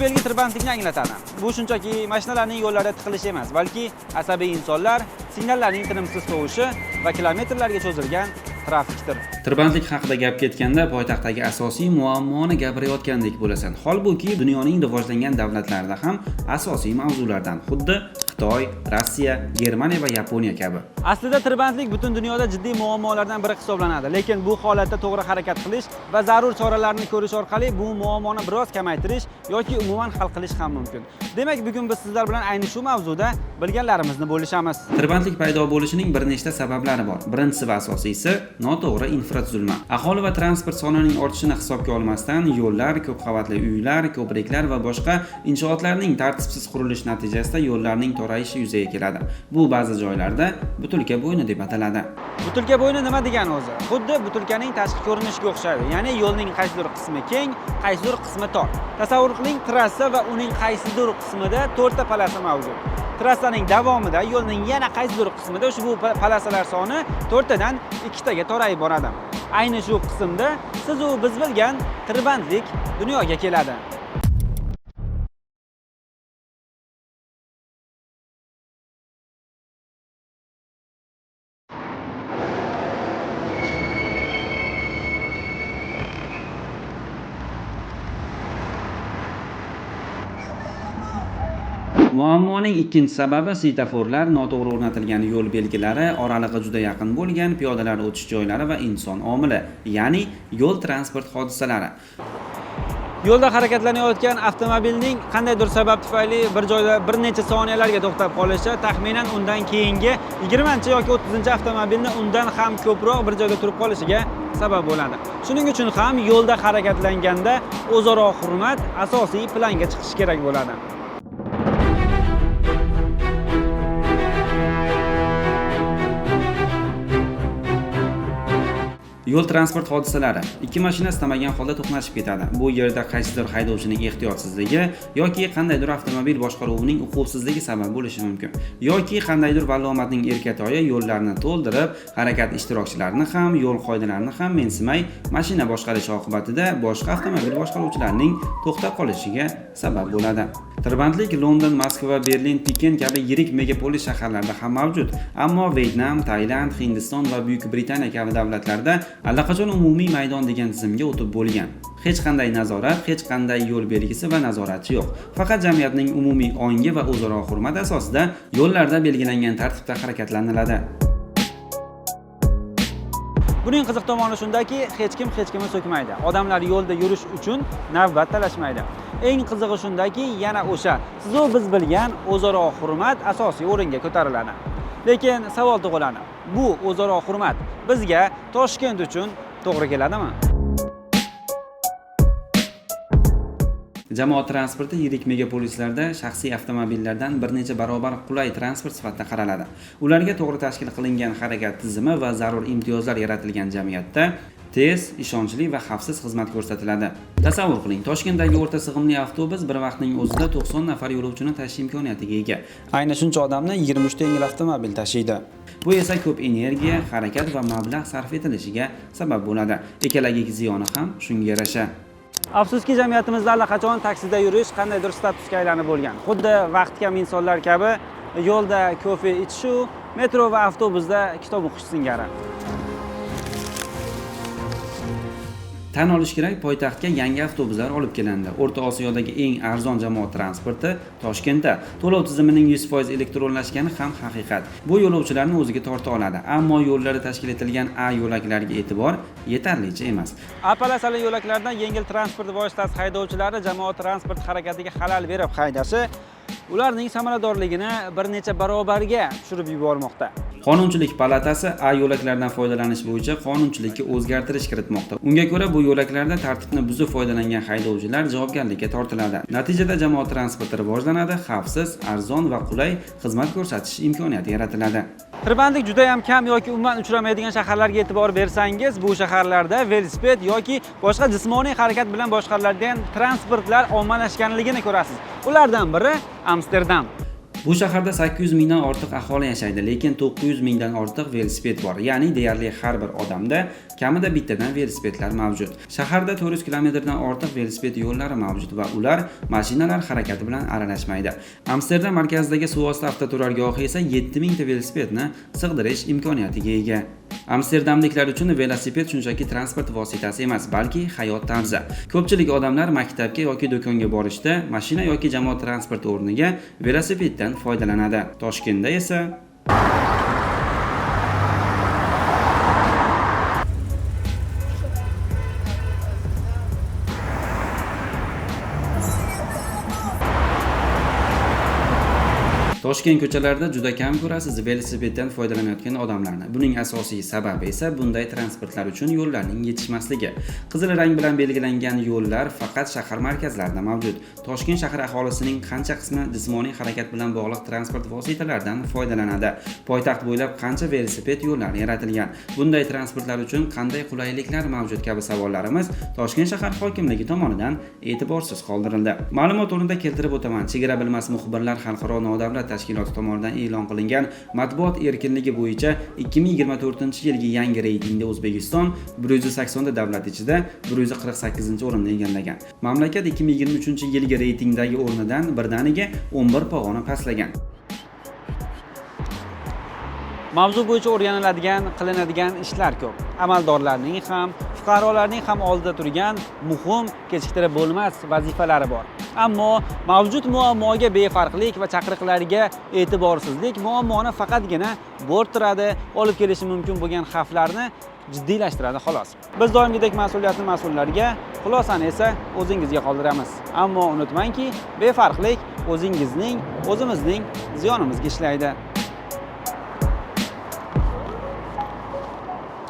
belgi tirbandlikni anglatadi. Bu shunchaki mashinalarning yo'llarida tiqilishi emas, balki asabiy insonlar, signallarning tinimsiz tovushi va kilometrlarga cho'zilgan trafikdir. Tirbandlik haqida gap ketganda poytaxtdagi asosiy muammoni gapirayotgandek bo'lasan. Holbuki dunyoning rivojlangan davlatlarida ham asosiy mavzulardan, xuddi Xitoy, Rossiya, Germaniya va Yaponiya kabi. Aslida tirbandlik butun dunyoda jiddiy muammolardan biri hisoblanadi, lekin bu holatda to'g'ri harakat qilish va zarur choralarni ko'rish orqali bu muammoni biroz kamaytirish yoki umuman hal qilish ham mumkin. Demak, bugun biz sizlar bilan ayni shu mavzuda bilganlarimizni bo'lishamiz. Tirbandlik paydo bo'lishining bir nechta sabablari bor. Birinchisi va asosiysi noto'g'ri infratuzilma. Aholi va transport sonining ortishini hisobga olmasdan yo'llar, ko'p qavatli uylar, ko'priklar va boshqa inshootlarning tartibsiz qurilishi natijasida yo'llarning to'rayishi yuzaga keladi. Bu ba'zi joylarda butulka bo'yni deb ataladi. Butulka bo'yni nima degani o'zi? Xuddi butulkaning tashqi ko'rinishiga o'xshaydi. Ya'ni yo'lning qaysidir qismi keng, qaysidir qismi tor. Tasavvur qiling, trassa va uning qaysidir qismida 4 ta polasa mavjud. Trassaning davomida yo'lning yana qaysidir qismida ushbu polasalar soni 4 tadan 2 taga torayib boradi. Ayni shu qismda siz u biz bilgan tirbandlik dunyoga keladi. Muammoning ikkinchi sababi svetoforlar, noto'g'ri o'rnatilgan yo'l belgilari, oralig'i juda yaqin bo'lgan piyodalar o'tish joylari va inson omili, ya'ni yo'l transport hodisalari. Yo'lda harakatlanayotgan avtomobilning qandaydir sabab tufayli bir joyda bir necha soniyalarga to'xtab qolishi, taxminan undan keyingi 20 yoki 30 avtomobilni undan ham ko'proq bir joyda turib qolishiga sabab bo'ladi. Shuning uchun ham yo'lda harakatlanganda o'zaro hurmat asosiy planga chiqishi kerak bo'ladi. Yo'l transport hodisalari. Ikki mashina istamagan holda to'qnashib ketadi. Bu yerda qaysidir haydovchining ehtiyotsizligi yoki qandaydir avtomobil boshqaruvining uquvsizligi sabab bo'lishi mumkin. Yoki qandaydir vallomatning erkatoyi yo'llarni to'ldirib, harakat ishtirokchilarini ham, yo'l qoidalarini ham mensimay, mashina boshqarishi oqibatida boshqa avtomobil boshqaruvchilarining to'xtab qolishiga sabab bo'ladi. Tirbandlik London, Moskva, Berlin, Pekin kabi yirik megapolis shaharlarda ham mavjud. Ammo Vyetnam, Tailand, Hindiston va Buyuk Britaniya kabi davlatlarda allaqachon umumiy maydon degan tizimga o'tib bo'lgan. Hech qanday nazorat, hech qanday yo'l belgisi va nazoratchi yo'q. Faqat jamiyatning umumiy ongi va o'zaro hurmat asosida yo'llarda belgilangan tartibda harakatlaniladi. Buning qiziq tomoni shundaki, hech kim hech kimni so'kmaydi. Odamlar yo'lda yurish uchun navbat talashmaydi. Eng qizig'i shundaki, yana o'sha siz va biz bilgan o'zaro hurmat asosiy o'ringa ko'tariladi. Lekin savol tug'iladi. Bu o'zaro hurmat bizga Toshkent uchun to'g'ri keladimi? Jamoat transporti yirik megapolislarda shaxsiy avtomobillardan bir necha barobar qulay transport sifatida qaraladi. Ularga to'g'ri tashkil qilingan harakat tizimi va zarur imtiyozlar yaratilgan jamiyatda tez, ishonchli va xavfsiz xizmat ko'rsatiladi. Tasavvur qiling, Toshkentdagi o'rta sig'imli avtobus bir vaqtning o'zida 90 nafar yo'lovchini tashish imkoniyatiga ega. Ayni shuncha odamni 23 ta yengil avtomobil tashiydi. Bu esa ko'p energiya, harakat va mablag' sarf etilishiga sabab bo'ladi. Ekologik ziyoni ham shunga yarasha. Afsuski, jamiyatimizda allaqachon taksida yurish qandaydir statusga aylanib bo'lgan. Xuddi vaqt kam insonlar kabi yo'lda kofe ichish, metro va avtobusda kitob o'qish singari. Tan olish kerak, poytaxtga yangi avtobuslar olib kelindi. O'rta Osiyodagi eng arzon jamoat transporti Toshkentda. To'lov tizimining 100% elektronlashgani ham haqiqat. Bu yo'lovchilarni o'ziga torta oladi, ammo yo'llari tashkil etilgan A yo'laklarga e'tibor yetarlicha emas. A polosali yo'laklardan yengil transport vositasi haydovchilari jamoat transport harakatiga xalal berib haydashi ularning samaradorligini bir necha barobarga tushirib yubormoqda. Qonunchilik palatasi A yo'laklardan foydalanish bo'yicha qonunchilikka o'zgartirish kiritmoqda. Unga ko'ra bu yo'laklarda tartibni buzib foydalangan haydovchilar javobgarlikka tortiladi. Natijada jamoat transporti rivojlanadi, xavfsiz, arzon va qulay xizmat ko'rsatish imkoniyati yaratiladi. Tirbandlik juda ham kam yoki umuman uchramaydigan shaharlarga e'tibor bersangiz, bu shaharlarda velosiped yoki boshqa jismoniy harakat bilan boshqariladigan transportlar ommalashganligini ko'rasiz. Ulardan biri Amsterdam. Bu shaharda 800 mingdan ortiq aholi yashaydi, lekin 900 mingdan ortiq velosiped bor. Ya'ni deyarli har bir odamda kamida bittadan velosipedlar mavjud. Shaharda 400 kilometrdan ortiq velosiped yo'llari mavjud va ular mashinalar harakati bilan aralashmaydi. Amsterdam markazidagi suvosti avtoturargohi esa 7000 ta velosipedni sig'dirish imkoniyatiga ega. Amsterdamliklar uchun velosiped shunchaki transport vositasi emas, balki hayot tarzi. Ko'pchilik odamlar maktabga yoki do'konga borishda mashina yoki jamoat transporti o'rniga velosipeddan foydalanadi. Toshkentda esa Toshkent ko'chalarida juda kam ko'rasiz velosipeddan foydalanayotgan odamlarni. Buning asosiy sababi esa bunday transportlar uchun yo'llarning yetishmasligi. Qizil rang bilan belgilangan yo'llar faqat shahar markazlarida mavjud. Toshkent shahar aholisining qancha qismi jismoniy harakat bilan bog'liq transport vositalaridan foydalanadi? Poytaxt bo'ylab qancha velosiped yo'llari yaratilgan? Bunday transportlar uchun qanday qulayliklar mavjud kabi savollarimiz Toshkent shahar hokimligi tomonidan e'tiborsiz qoldirildi. Ma'lumot o'rnida keltirib o'taman. Chegara bilmas muxbirlar xalqaro nodavlat tashkiloti tomonidan e'lon qilingan matbuot erkinligi bo'yicha 2024-yilgi yangi reytingda O'zbekiston 180 ta davlat ichida 148-o'rinni egallagan. Mamlakat 2023-yilgi reytingdagi o'rnidan birdaniga 11 pog'ona pastlagan. Mavzu bo'yicha o'rganiladigan, qilinadigan ishlar ko'p. Amaldorlarning ham, fuqarolarning ham oldida turgan muhim, kechiktirib bo'lmas vazifalari bor. Ammo mavjud muammoga befarqlik va chaqiriqlarga e'tiborsizlik muammoni faqatgina bo'rttiradi, olib kelishi mumkin bo'lgan xavflarni jiddiylashtiradi xolos. Biz doimgidek mas'uliyatni mas'ullarga, xulosani esa o'zingizga qoldiramiz. Ammo unutmangki, befarqlik o'zingizning, o'zimizning ziyonimizga ishlaydi.